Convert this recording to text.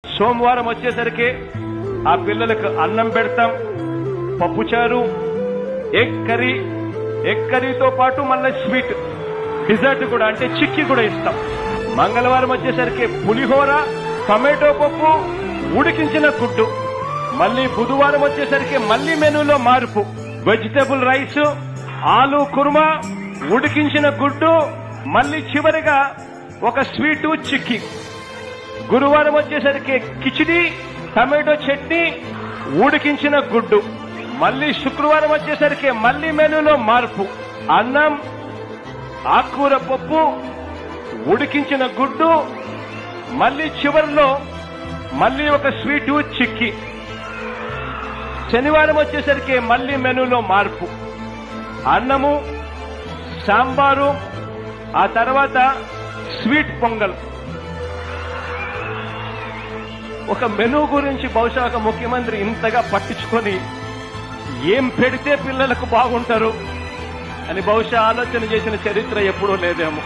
సోమవారం వచ్చేసరికి ఆ పిల్లలకు అన్నం పెడతాం, పప్పుచారు, ఎగ్ కర్రీతో పాటు మళ్ళీ స్వీట్ డిజర్ట్ కూడా అంటే చిక్కీ కూడా ఇస్తాం. మంగళవారం వచ్చేసరికి పులిహోర, టొమాటో పప్పు, ఉడికించిన గుడ్డు. మళ్ళీ బుధవారం వచ్చేసరికి మళ్ళీ మెనూలో మార్పు, వెజిటబుల్ రైస్, ఆలు కుర్మా, ఉడికించిన గుడ్డు, మళ్ళీ చివరిగా ఒక స్వీటు చిక్కీ. గురువారం వచ్చేసరికి కిచిడి, టమాటో చట్నీ, ఉడికించిన గుడ్డు. మళ్ళీ శుక్రవారం వచ్చేసరికి మళ్ళీ మెనూలో మార్పు, అన్నం, ఆకుకూర పప్పు, ఉడికించిన గుడ్డు, మళ్ళీ చివరిలో మళ్ళీ ఒక స్వీటు చిక్కీ. శనివారం వచ్చేసరికి మళ్ళీ మెనూలో మార్పు, అన్నము, సాంబారు, ఆ తర్వాత స్వీట్ పొంగల్. ఒక మెనూ గురించి బహుశా ఒక ముఖ్యమంత్రి ఇంతగా పట్టించుకొని ఏం పెడితే పిల్లలకు బాగుంటారు అని బహుశా ఆలోచన చేసిన చరిత్ర ఎప్పుడూ లేదేమో.